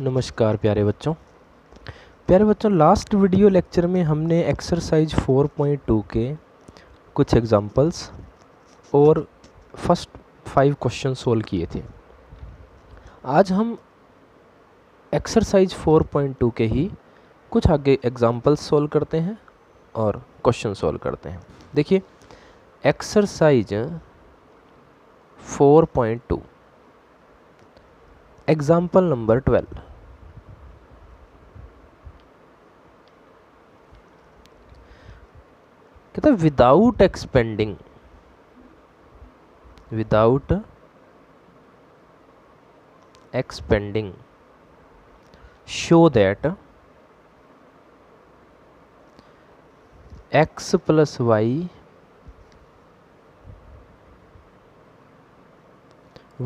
नमस्कार प्यारे बच्चों लास्ट वीडियो लेक्चर में हमने एक्सरसाइज 4.2 के कुछ एग्जांपल्स और फर्स्ट 5 क्वेश्चन सोल्व किए थे। आज हम एक्सरसाइज 4.2 के ही कुछ आगे एग्जांपल्स सोल्व करते हैं और क्वेश्चन सोल्व करते हैं। देखिए एक्सरसाइज 4.2 एग्जाम्पल नंबर 12। कहते हैं without expanding show that x plus Y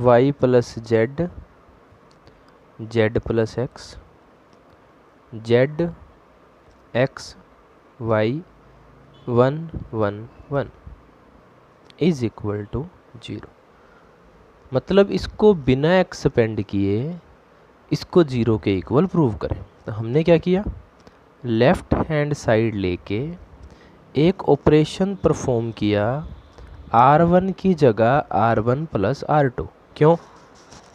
y plus Z Z plus X Z X Y 1 1 1 is equal to 0। मतलब इसको बिना एक्सपेंड किए इसको 0 के इक्वल प्रूव करें। तो हमने क्या किया, लेफ्ट हैंड साइड लेके एक ऑपरेशन परफॉर्म किया R1 की जगह R1 प्लस R2। क्यों?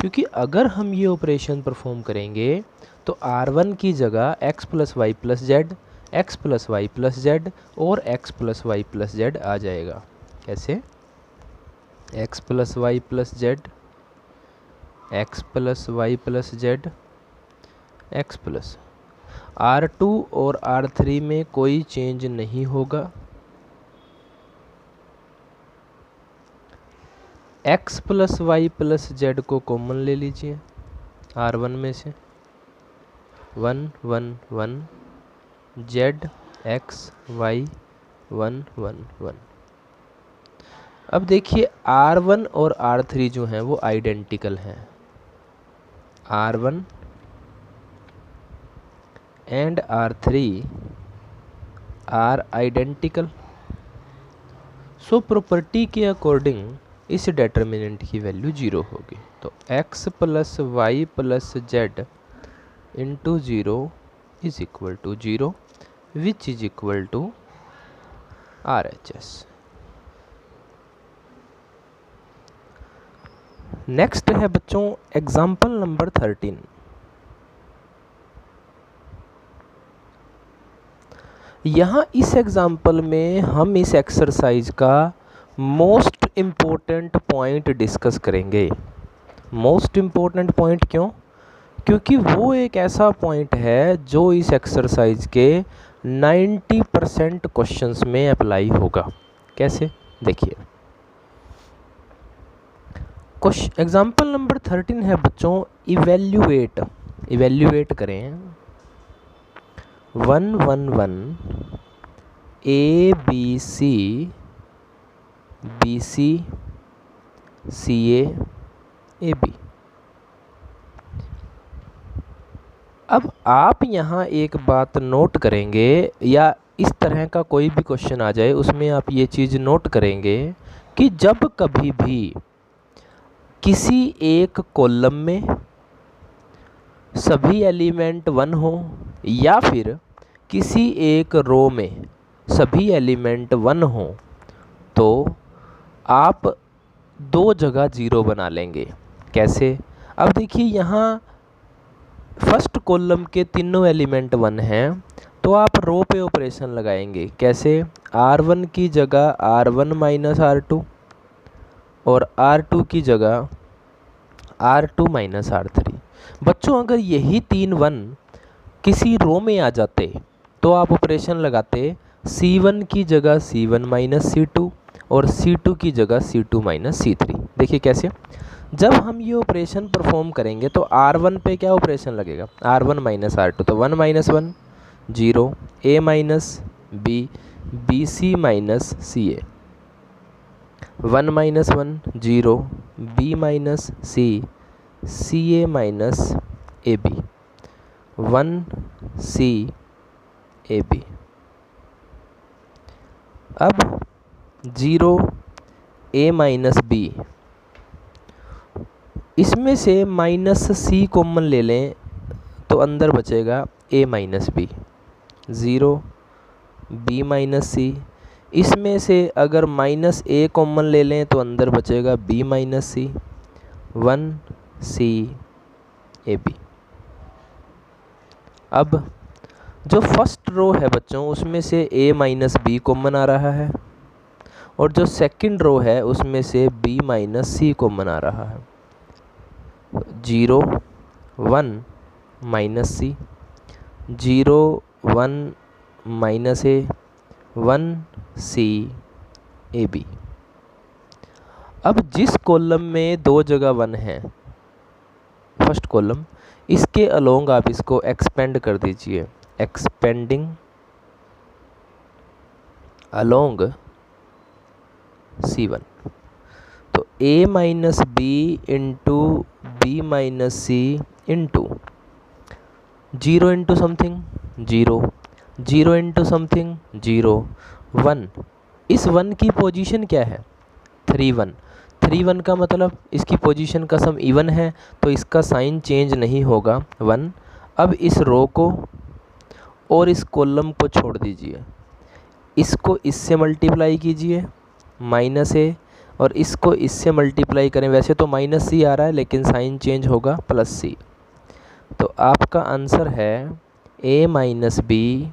क्योंकि अगर हम ये ऑपरेशन परफॉर्म करेंगे तो R1 की जगह x plus Y plus Z x plus Y plus Z और x plus Y plus Z आ जाएगा। कैसे? x plus Y plus Z x plus Y plus Z x plus R2 और R3 में कोई चेंज नहीं होगा। x plus Y plus Z को कॉमन ले लीजिए R1 में से 1 1 1 जेड एक्स वाई 1 1 1। अब देखिए R1 और R3 जो हैं वो आइडेंटिकल हैं। R1 and R3 are identical. So property के अकॉर्डिंग इस डेटर्मिनेंट की वैल्यू 0 होगी। तो x plus Y plus Z into 0 is equal to 0 which is equal to RHS। Next है बच्चों एग्जाम्पल नंबर 13। यहाँ इस एग्जाम्पल में हम इस एक्सरसाइज का मोस्ट इम्पोर्टेंट पॉइंट डिस्कस करेंगे। मोस्ट इम्पोर्टेंट पॉइंट क्यों? क्योंकि वो एक ऐसा पॉइंट है जो इस एक्सरसाइज के 90% क्वेश्चंस में अप्लाई होगा। कैसे? देखिए एग्जाम्पल नंबर 13 है बच्चों इवेल्युएट करें 1 1 1 ABC BC CA AB। अब आप यहाँ एक बात नोट करेंगे या इस तरह का कोई भी क्वेश्चन आ जाए उसमें आप ये चीज़ नोट करेंगे कि जब कभी भी किसी एक कॉलम में सभी एलिमेंट 1 हो या फिर किसी एक रो में सभी एलिमेंट 1 हो तो आप 2 जगह 0 बना लेंगे। कैसे? अब देखिए यहाँ फर्स्ट कॉलम के तीनों एलिमेंट 1 हैं तो आप रो पे ऑपरेशन लगाएंगे। कैसे? R1 की जगह R1 माइनस R2 और R2 की जगह R2 माइनस R3। बच्चों अगर यही 3 1 किसी रो में आ जाते तो आप ऑपरेशन लगाते C1 की जगह C1 माइनस C2 और C2 की जगह C2 माइनस C3। देखिए कैसे? जब हम ये ऑपरेशन परफॉर्म करेंगे तो R1 पे क्या ऑपरेशन लगेगा? R1 माइनस R2 तो 1 minus 1 0 A minus B BC minus CA 1 minus 1 0 B minus C CA minus AB 1 C AB। अब 0 A माइनस B, इसमें से माइनस C कॉमन ले लें तो अंदर बचेगा a minus B, 0 b minus C. इसमें से अगर माइनस a कॉमन ले लें तो अंदर बचेगा b minus C, 1 c A B. अब जो फर्स्ट रो है बच्चों उसमें से a माइनस बी कॉमन आ रहा है, और जो सेकंड रो है उसमें से b माइनस सी कॉमन आ रहा है। 0 1 minus C, 0 1 minus A, 1 C A B. अब जिस कॉलम में दो जगह 1 है, फर्स्ट कॉलम, इसके अलोंग आप इसको एक्सपेंड कर दीजिए, एक्सपेंडिंग अलोंग C1। तो a minus B into B minus C into 0 into something 0, 0 into something 0, 1। इस 1 की पोजीशन क्या है? 3 1। 3 1 का मतलब इसकी पोजीशन का सम इवन है, तो इसका साइन चेंज नहीं होगा 1। अब इस रो को और इस कॉलम को छोड़ दीजिए, इसको इससे मल्टीप्लाई कीजिए माइनस ए, और इसको इससे मल्टीप्लाई करें, वैसे तो माइनस सी आ रहा है लेकिन साइन चेंज होगा प्लस सी। तो आपका आंसर है a minus B,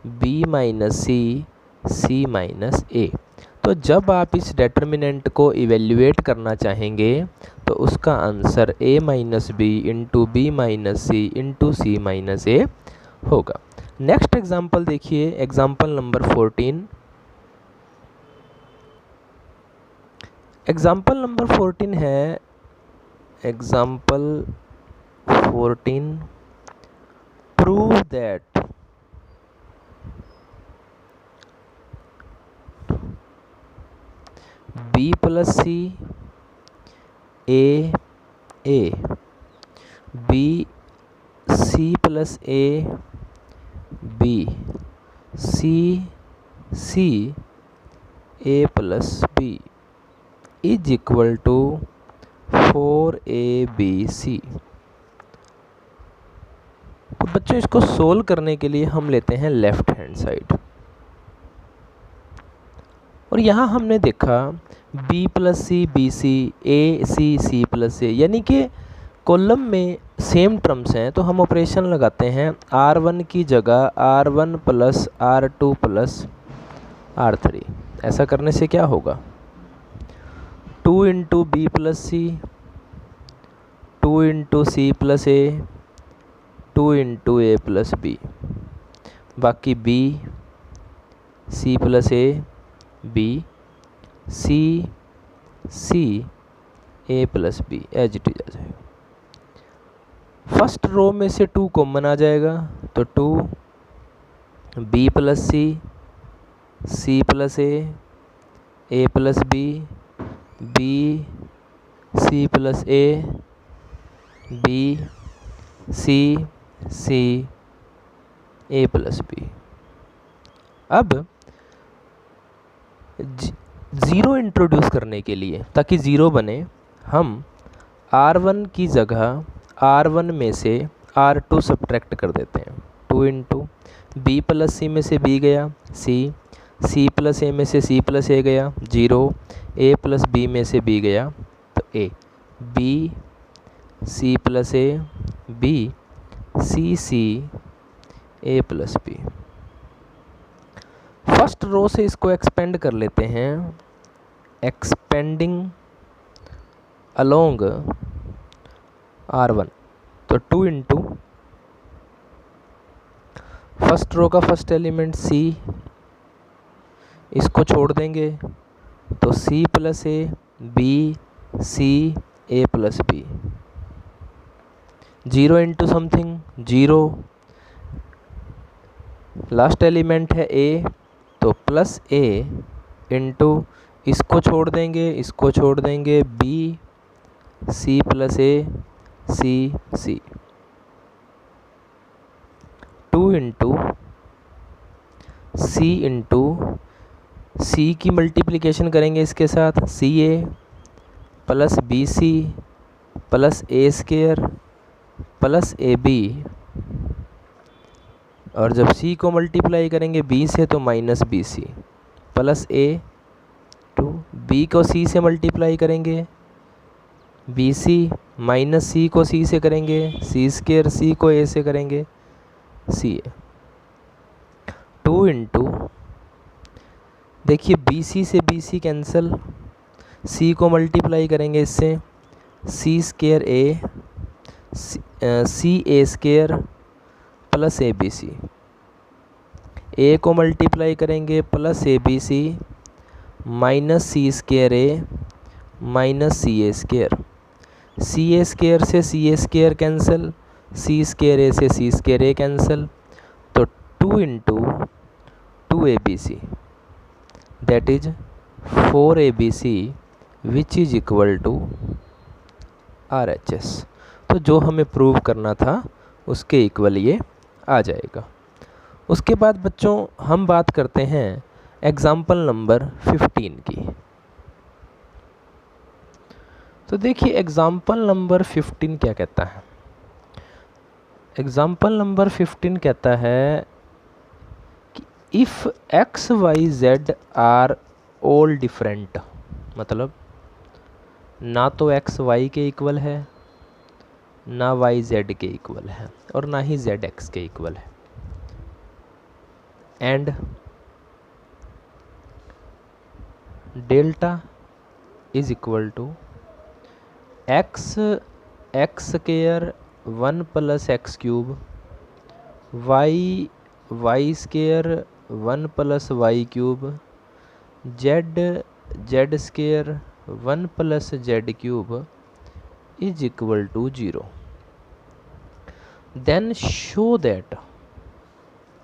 B minus C, C minus A. तो जब आप इस डेटर्मिनेंट को इवेल्युएट करना चाहेंगे तो उसका answer a minus B into B minus C into C minus A होगा। नेक्स्ट एग्जाम्पल देखिए, एग्जाम्पल नंबर 14। एग्जाम्पल नंबर 14 है, example 14, prove that b plus C A B C plus A B C A plus B is equal to 4abc। तो बच्चों इसको solve करने के लिए हम लेते हैं लेफ्ट हैंड साइड, और यहाँ हमने देखा b plus C B C, A C C plus A, यानी कि कॉलम में सेम टर्म्स हैं, तो हम ऑपरेशन लगाते हैं r1 की जगह r1 plus r2 plus r3। ऐसा करने से क्या होगा? 2 into B plus C, 2 into C plus A, 2 into A plus B, बाकी B C plus A B C A plus B as it is आ जाएगा। फर्स्ट रो में से 2 कॉमन आ जाएगा, तो 2 B plus C plus A plus B C plus A B C A plus B. अब 0 introduce करने के लिए, ताकि 0 बने, हम r1 की जगह r1 में से r2 सब्ट्रैक्ट कर देते हैं। 2 इंटू बी प्लस सी में से b गया सी प्लस ए में से सी प्लस ए गया 0, ए प्लस बी में से b गया तो a, B C plus A B C A plus B. First row से इसको एक्सपेंड कर लेते हैं, एक्सपेंडिंग अलोंग r1, तो 2 इंटू फर्स्ट रो का फर्स्ट एलिमेंट c, इसको छोड़ देंगे तो c plus A B C A plus B, 0 into something 0, last element है a, तो प्लस ए इंटू इसको छोड़ देंगे B C plus A C 2 into C into C की मल्टीप्लिकेशन करेंगे इसके साथ C A plus B C plus A square plus A B और जब सी को मल्टीप्लाई करेंगे बी से तो minus B C plus A two, B को सी से मल्टीप्लाई करेंगे बी सी माइनस सी को सी से करेंगे सी स्केयर, सी को ए से करेंगे सी ए, 2 इंटू, देखिए बी सी से बी सी कैंसिल, सी को मल्टीप्लाई करेंगे इससे C square A C A square plus A B C, A को मल्टीप्लाई करेंगे plus A B C minus C square A minus C A square, C A square से C A square cancel, C square A से C square A cancel, तो 2 into 2 A B C that is 4 A B C which is equal to R H S. तो जो हमें prove करना था उसके equal ये आ जाएगा। उसके बाद बच्चों हम बात करते हैं एग्जाम्पल नंबर 15 की। तो देखिए एग्जाम्पल नंबर 15 क्या कहता है। एग्जाम्पल नंबर 15 कहता है कि if X Y Z are all different, मतलब ना तो एक्स वाई के इक्वल है ना वाई जेड के इक्वल है और ना ही जेड एक्स के इक्वल है, and delta is equal to X X square 1 plus X cube, Y Y square 1 plus Y cube, Z Z square 1 plus Z cube is equal to 0। Then show that,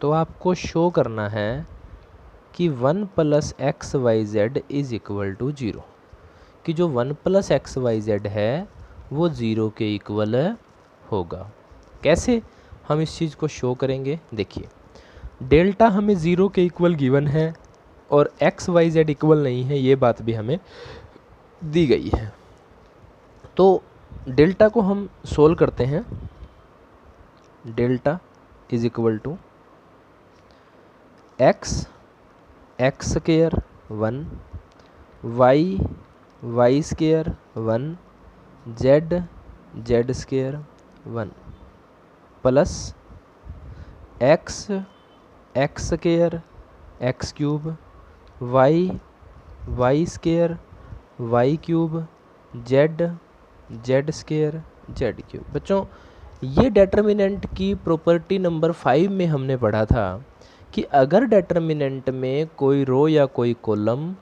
तो आपको show करना है कि 1 plus X Y Z is equal to 0, कि जो 1 plus X Y Z है वो 0 के इक्वल होगा। कैसे हम इस चीज़ को शो करेंगे, देखिए डेल्टा हमें 0 के इक्वल गिवन है और एक्स वाई जेड इक्वल नहीं है, ये बात भी हमें दी गई है। तो डेल्टा को हम सोल्व करते हैं। Delta is equal to X X square 1, Y Y square 1, Z Z square 1 plus X X square X cube, Y Y square Y cube, Z Z square Z cube. बच्चों ये determinant की property number 5 में हमने पढ़ा था कि अगर determinant में कोई रो या कोई कॉलम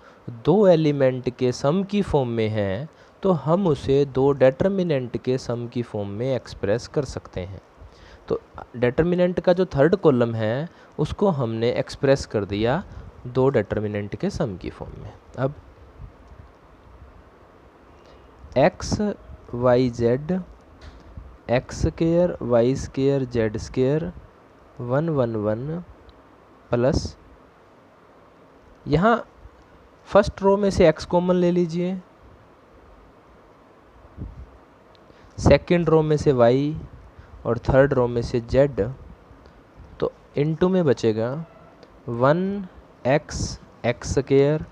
दो एलिमेंट के सम की फॉर्म में है तो हम उसे दो डेटर्मिनेंट के सम की फॉर्म में एक्सप्रेस कर सकते हैं। तो डेटर्मिनेंट का जो थर्ड कॉलम है उसको हमने एक्सप्रेस कर दिया दो डेटर्मिनेंट के सम की फॉर्म में। अब X Y Z X square Y square Z square 1 1 1 plus, यहाँ फर्स्ट रो में से x कॉमन ले लीजिए, सेकंड रो में से y और थर्ड रो में से z, तो इनटू में बचेगा 1 x X square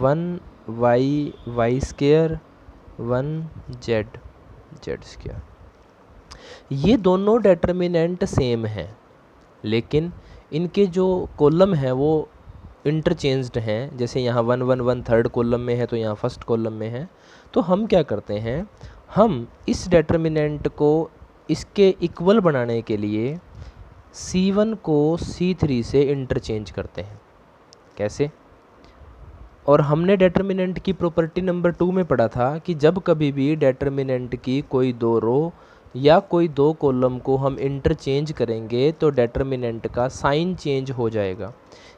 1 y Y square 1 z Z square. ये दोनों डेटर्मिनेंट सेम हैं लेकिन इनके जो कॉलम है वो इंटरचेंज्ड हैं। जैसे यहाँ 1 1 1 थर्ड कॉलम में है तो यहाँ फर्स्ट कॉलम में है। तो हम क्या करते हैं, हम इस डेटर्मिनेंट को इसके इक्वल बनाने के लिए C1 को C3 से इंटरचेंज करते हैं। कैसे? और हमने डेटर्मिनेंट की प्रॉपर्टी नंबर 2 में पढ़ा था कि जब कभी भी डेटर्मिनेंट की कोई दो रो या कोई दो कॉलम को हम इंटरचेंज करेंगे तो डेटर्मिनेंट का साइन चेंज हो जाएगा।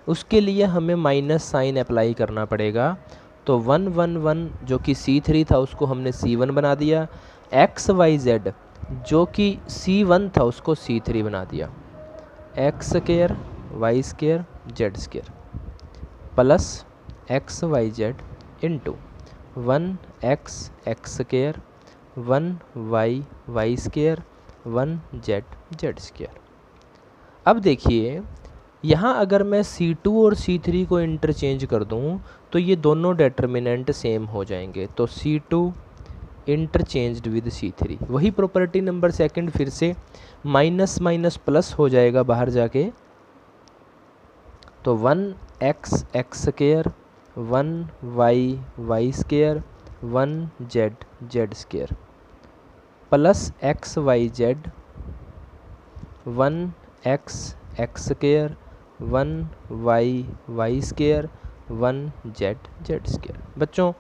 उसके लिए हमें माइनस साइन अप्लाई करना पड़ेगा। तो 1 1 1 जो कि C3 था उसको हमने C1 बना दिया, एक्स वाई जेड जो कि C1 था उसको C3 बना दिया, X square Y square Z square plus X Y Z into 1 X X square 1 Y Y square 1 Z Z square. अब देखिए यहाँ अगर मैं C2 और C3 को इंटरचेंज कर दूँ तो ये दोनों डेटर्मिनेंट सेम हो जाएंगे। तो C2 इंटरचेंज्ड विद C3, वही प्रॉपर्टी नंबर सेकंड, फिर से माइनस माइनस प्लस हो जाएगा बाहर जाके। तो 1x x square, 1y y square, 1z z square plus x y z, 1x x square, 1y y square, 1z z square. बच्चों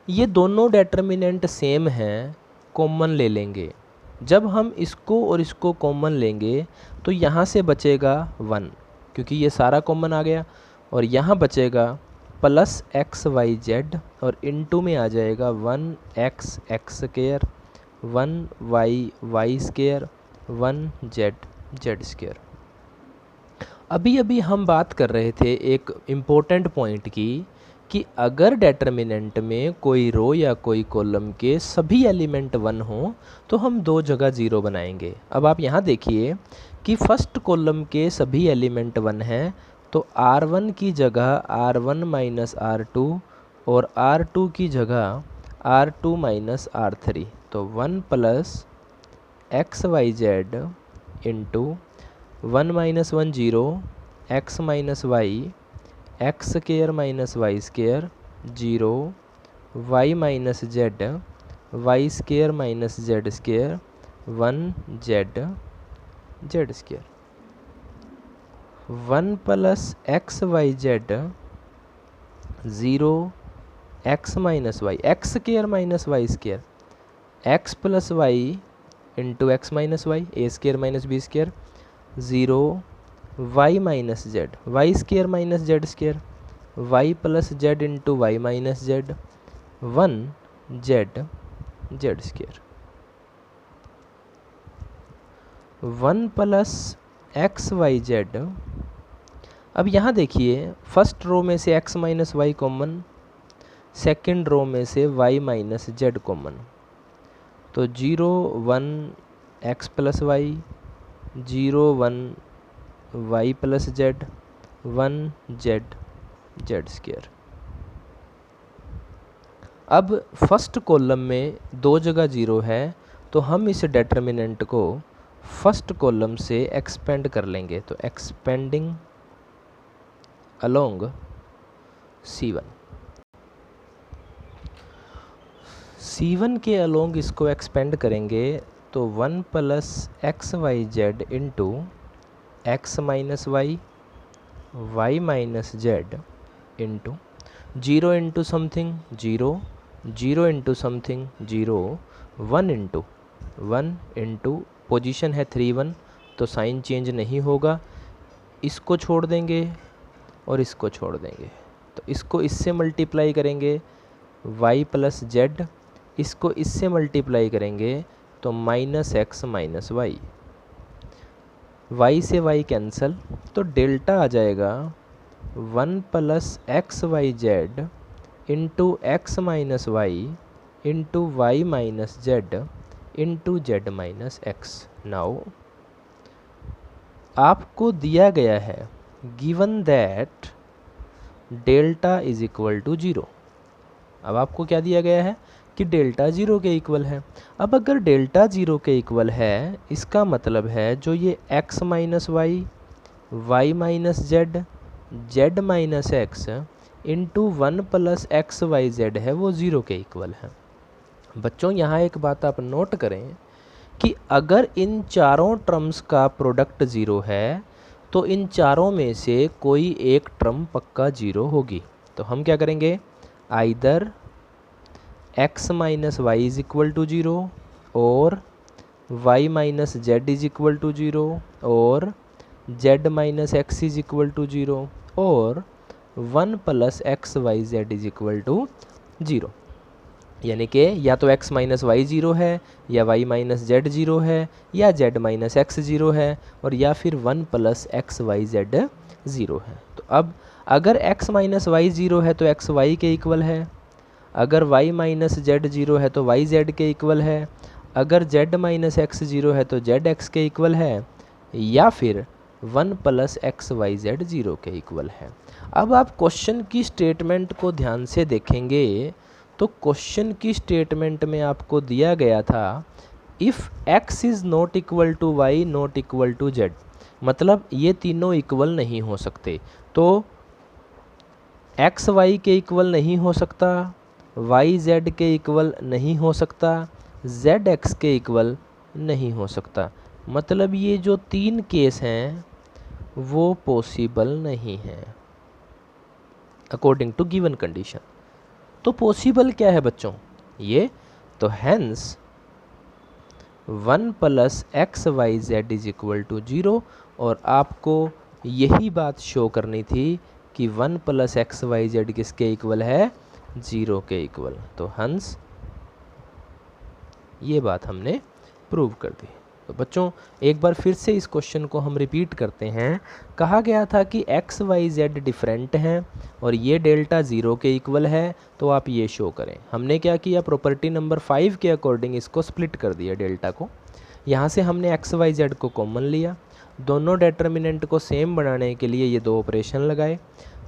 ये दोनों डेटर्मिनेंट सेम हैं, कॉमन ले लेंगे। जब हम इसको और इसको कॉमन लेंगे तो यहाँ से बचेगा 1, क्योंकि ये सारा कॉमन आ गया, और यहाँ बचेगा प्लस एक्स वाई जेड, और इनटू में आ जाएगा 1x x square, 1y y square, 1z z square. अभी अभी हम बात कर रहे थे एक इम्पोर्टेंट पॉइंट की कि अगर डेटर्मिनेंट में कोई रो या कोई कॉलम के सभी एलिमेंट 1 हों तो हम दो जगह 0 बनाएंगे। अब आप यहाँ देखिए कि फर्स्ट कॉलम के सभी एलिमेंट 1 हैं, तो R1 की जगह R1 माइनस R2 और R2 की जगह R2 माइनस R3। तो 1 plus X Y Z into 1 minus 1 0, X minus Y, X square minus Y square 0, Y minus Z, Y square minus Z square 1z Z square. 1 plus X Y Z 0, X minus Y, X square minus Y square, X plus Y into X minus Y, A square minus B square 0, Y minus Z, Y square minus Z square, Y plus Z into Y minus Z 1z Z square. 1 plus X Y Z. अब यहाँ देखिए first row में से x minus Y common, second row में से y minus Z common. तो 0 1 x plus Y, 0 1 y plus Z, 1z Z square. अब first column में दो जगह 0 है, तो हम इस डेटर्मिनेंट को फर्स्ट कॉलम से एक्सपेंड कर लेंगे। तो एक्सपेंडिंग अलोंग C1, C1 के अलोंग इसको एक्सपेंड करेंगे तो 1 plus X Y Z into X minus Y, Y minus Z into 0 into something 0, 0 into something 0, 1 into 1 into position है 3 1, तो साइन चेंज नहीं होगा। इसको छोड़ देंगे और इसको छोड़ देंगे, तो इसको इससे मल्टीप्लाई करेंगे y प्लस जेड, इसको इससे मल्टीप्लाई करेंगे तो minus X minus Y, y से y कैंसल, तो डेल्टा आ जाएगा 1 plus X Y Z into X minus Y into Y minus Z into Z minus X. Now आपको दिया गया है given that delta is equal to 0। अब आपको क्या दिया गया है कि डेल्टा 0 के इक्वल है। अब अगर डेल्टा 0 के इक्वल है, इसका मतलब है जो ये x minus Y, Y minus Z, Z minus X into 1 plus X Y Z है, वो 0 के इक्वल है। बच्चों यहाँ एक बात आप नोट करें कि अगर इन चारों टर्म्स का प्रोडक्ट 0 है तो इन चारों में से कोई एक टर्म पक्का 0 होगी। तो हम क्या करेंगे, either x minus Y is equal to 0 और y minus Z is equal to 0 और z minus X is equal to 0 और 1 plus X Y Z is equal to 0। यानी कि या तो x माइनस वाई 0 है, या y माइनस जेड 0 है, या z माइनस एक्स 0 है, और या फिर 1 प्लस एक्स वाई जेड 0 है। तो अब अगर x माइनस वाई 0 है तो x y के इक्वल है, अगर y माइनस जेड 0 है तो y z के इक्वल है, अगर z माइनस एक्स 0 है तो z x के इक्वल है, या फिर 1 प्लस एक्स वाई जेड 0 के इक्वल है। अब आप क्वेश्चन की स्टेटमेंट को ध्यान से देखेंगे तो क्वेश्चन की स्टेटमेंट में आपको दिया गया था if x is not equal to Y not equal to Z, मतलब ये तीनों इक्वल नहीं हो सकते। तो एक्स वाई के इक्वल नहीं हो सकता, वाई जेड के इक्वल नहीं हो सकता, जेड एक्स के इक्वल नहीं हो सकता। मतलब ये जो तीन केस हैं वो पॉसिबल नहीं है अकॉर्डिंग टू गिवन कंडीशन। तो पॉसिबल क्या है बच्चों ये, तो hence 1 plus X Y Z is equal to 0, और आपको यही बात शो करनी थी कि 1 प्लस एक्स वाई जेड किसके इक्वल है, 0 के इक्वल। तो हंस ये बात हमने प्रूव कर दी। तो बच्चों एक बार फिर से इस क्वेश्चन को हम रिपीट करते हैं। कहा गया था कि एक्स वाई जेड डिफरेंट हैं और ये डेल्टा 0 के इक्वल है, तो आप ये शो करें। हमने क्या किया, प्रॉपर्टी नंबर 5 के अकॉर्डिंग इसको स्प्लिट कर दिया डेल्टा को। यहाँ से हमने एक्स वाई जेड को कॉमन लिया, दोनों डिटर्मिनेंट को सेम बनाने के लिए ये दो ऑपरेशन लगाए,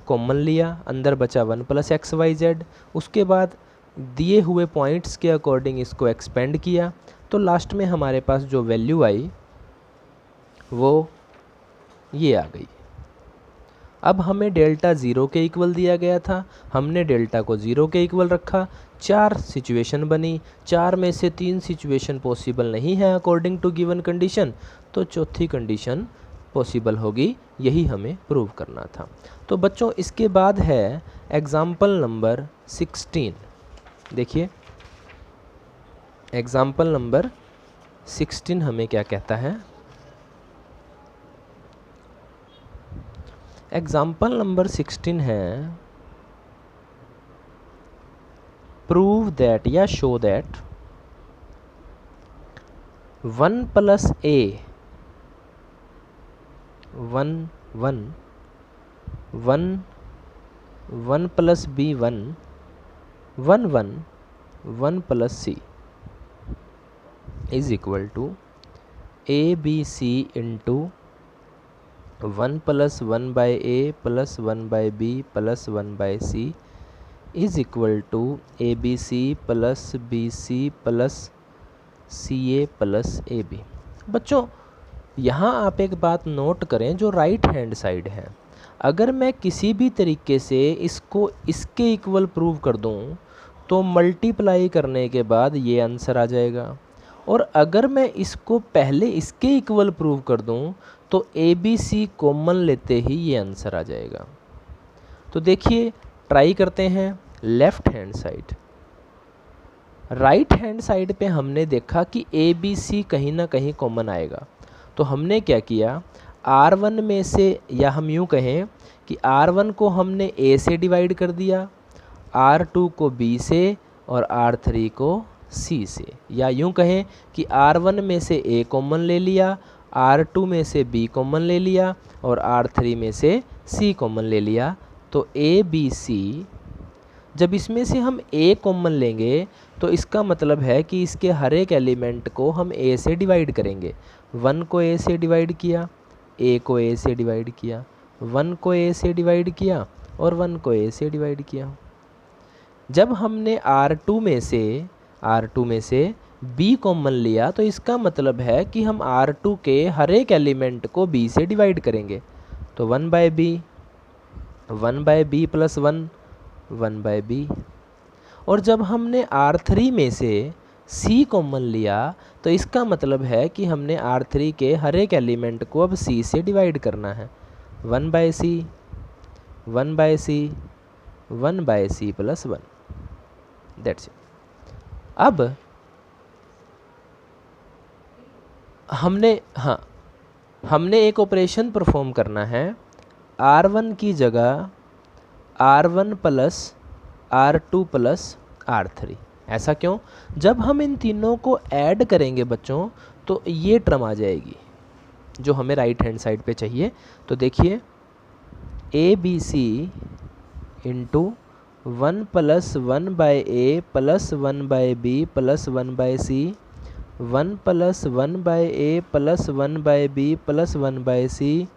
कॉमन लिया, अंदर बचा 1 प्लस एक्स वाई जेड। उसके बाद दिए हुए पॉइंट्स के अकॉर्डिंग इसको एक्सपेंड किया, तो लास्ट में हमारे पास जो वैल्यू आई वो ये आ गई। अब हमें डेल्टा 0 के इक्वल दिया गया था, हमने डेल्टा को 0 के इक्वल रखा। 4 सिचुएशन बनी, 4 में से 3 सिचुएशन पॉसिबल नहीं है अकॉर्डिंग टू गिवन कंडीशन, तो चौथी कंडीशन पॉसिबल होगी, यही हमें प्रूव करना था। तो बच्चों इसके बाद है एग्जाम्पल नंबर 16। देखिए एग्जाम्पल नंबर 16 हमें क्या कहता है। एग्जाम्पल नंबर 16 है प्रूव दैट या show that 1 plus A 1 plus B 1 plus C is equal to A B C into 1 plus 1 by A plus 1 by B plus 1 by C is equal to A B C plus B C plus C A plus A B. बच्चों यहाँ आप एक बात note करें, जो right hand side है, अगर मैं किसी भी तरीके से इसको इसके इक्वल प्रूव कर दूँ तो मल्टीप्लाई करने के बाद ये आंसर आ जाएगा, और अगर मैं इसको पहले इसके इक्वल प्रूव कर दूं तो ए बी सी कॉमन लेते ही ये आंसर आ जाएगा। तो देखिए ट्राई करते हैं left hand side. Right hand side पे हमने देखा कि ए बी सी कहीं ना कहीं कॉमन आएगा, तो हमने क्या किया, R1 में से, या हम यूँ कहें कि R1 को हमने A से डिवाइड कर दिया, R2 को B से और R3 को C से, या यूँ कहें कि R1 में से A कॉमन ले लिया, R2 में से B कॉमन ले लिया और R3 में से C कॉमन ले लिया। तो A B C, जब इसमें से हम A कॉमन लेंगे तो इसका मतलब है कि इसके हर एक एलिमेंट को हम A से डिवाइड करेंगे। 1 को A से डिवाइड किया, A को A से डिवाइड किया, 1 को A से डिवाइड किया और 1 को A से डिवाइड किया। जब हमने R2 में से B कॉमन लिया तो इसका मतलब है कि हम R2 के हर एक एलिमेंट को B से डिवाइड करेंगे। तो 1 by B plus 1 by B. और जब हमने R3 में से C कॉमन लिया तो इसका मतलब है कि हमने R3 के हर एक एलिमेंट को अब C से डिवाइड करना है। 1 by C 1 by C plus 1, that's it. अब हमने एक ऑपरेशन परफॉर्म करना है। R1 की जगह R1 plus R2 plus R3। ऐसा क्यों? जब हम इन तीनों को ऐड करेंगे बच्चों तो ये टर्म आ जाएगी जो हमें राइट हैंड साइड पे चाहिए। तो देखिए A B C into 1 plus 1 by A plus 1 by B plus 1 by C, 1 plus 1 by A plus 1 by B plus 1 by C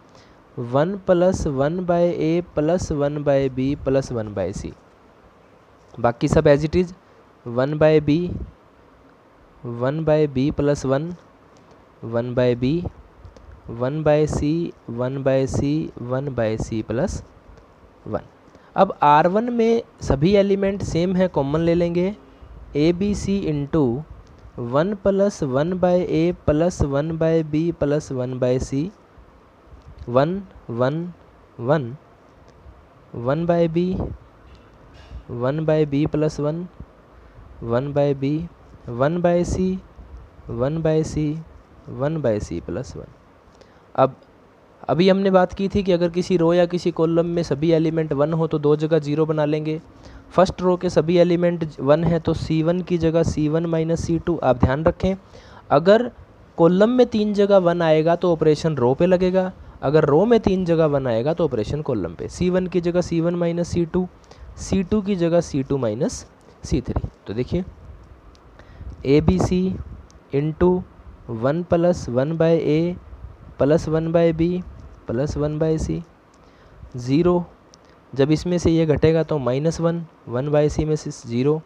1 plus 1 by A plus 1 by B plus 1 by C. बाकी सब as it is 1 by B plus 1 by B 1 by C 1 by C 1 by C plus 1। अब R1 में सभी element same है, common ले लेंगे। A B C into 1 plus 1 by A plus 1 by B plus 1 by C 1 1 1 1 by B 1 by B plus 1 1 by B 1 by C 1 by C 1 by C plus 1। अब अभी हमने बात की थी कि अगर किसी रो या किसी कॉलम में सभी एलिमेंट 1 हो तो 2 जगह 0 बना लेंगे। फर्स्ट रो के सभी एलिमेंट 1 है तो C1 की जगह C1 माइनस C2। आप ध्यान रखें, अगर कॉलम में 3 जगह 1 आएगा तो ऑपरेशन रो पे लगेगा, अगर रो में 3 जगह 1 आएगा तो ऑपरेशन कॉलम पे। C1 की जगह C1 माइनस C2, C2 की जगह C2 माइनस C3। तो देखिए A B C into 1 plus 1 by A plus 1 by B plus 1 by C 0। जब इसमें से ये घटेगा तो माइनस 1 1 बाय सी में से 0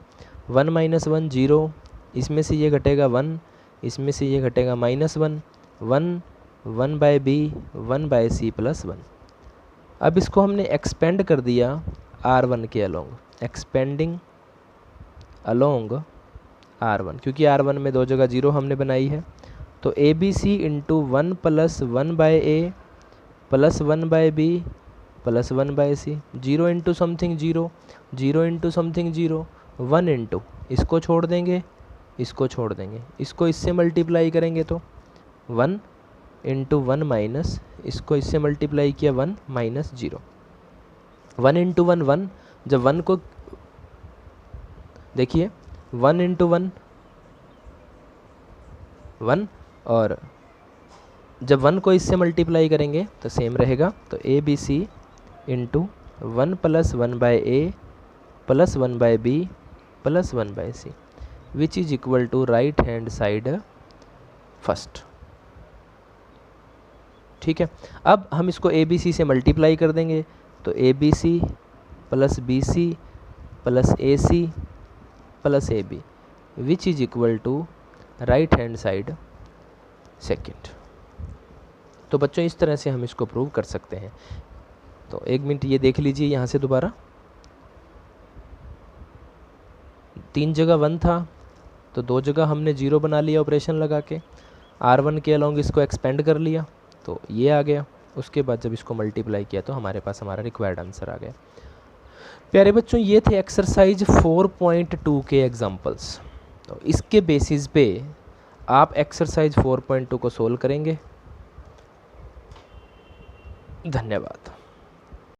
1 माइनस 1 0, इसमें से ये घटेगा 1, इसमें से ये घटेगा minus 1 1 1 by B 1 by C plus 1। अब इसको हमने एक्सपेंड कर दिया R1 के अलोंग, एक्सपेंडिंग अलोंग R1, क्योंकि R1 में 2 जगह 0 हमने बनाई है। तो A B C into 1 plus 1 by A plus 1 by B plus 1 by C 0 into something 0 0 into something 0 1 into, इसको छोड़ देंगे, इसको छोड़ देंगे, इसको इससे मल्टीप्लाई करेंगे तो 1 इंटू 1 माइनस, इसको इससे मल्टीप्लाई किया 1 माइनस 0 1 इंटू 1 1। जब 1 को देखिए 1 इंटू 1 1, और जब 1 को इससे मल्टीप्लाई करेंगे तो सेम रहेगा। तो A B C into 1 plus 1 by A plus 1 by B plus 1 by C which is equal to right hand side first. ठीक है, अब हम इसको ए बी सी से मल्टीप्लाई कर देंगे तो A B C plus B C plus A C plus A B which is equal to right hand side second. तो बच्चों इस तरह से हम इसको प्रूव कर सकते हैं। तो 1 मिनट ये देख लीजिए यहाँ से दोबारा, 3 जगह 1 था तो 2 जगह हमने 0 बना लिया ऑपरेशन लगा के, R1 के अलोंग इसको एक्सपेंड कर लिया तो ये आ गया। उसके बाद जब इसको मल्टीप्लाई किया तो हमारे पास हमारा रिक्वायर्ड आंसर आ गया। प्यारे बच्चों ये थे एक्सरसाइज 4.2 के एग्जाम्पल्स। तो इसके बेसिस पे आप एक्सरसाइज 4.2 को सोल्व करेंगे। धन्यवाद।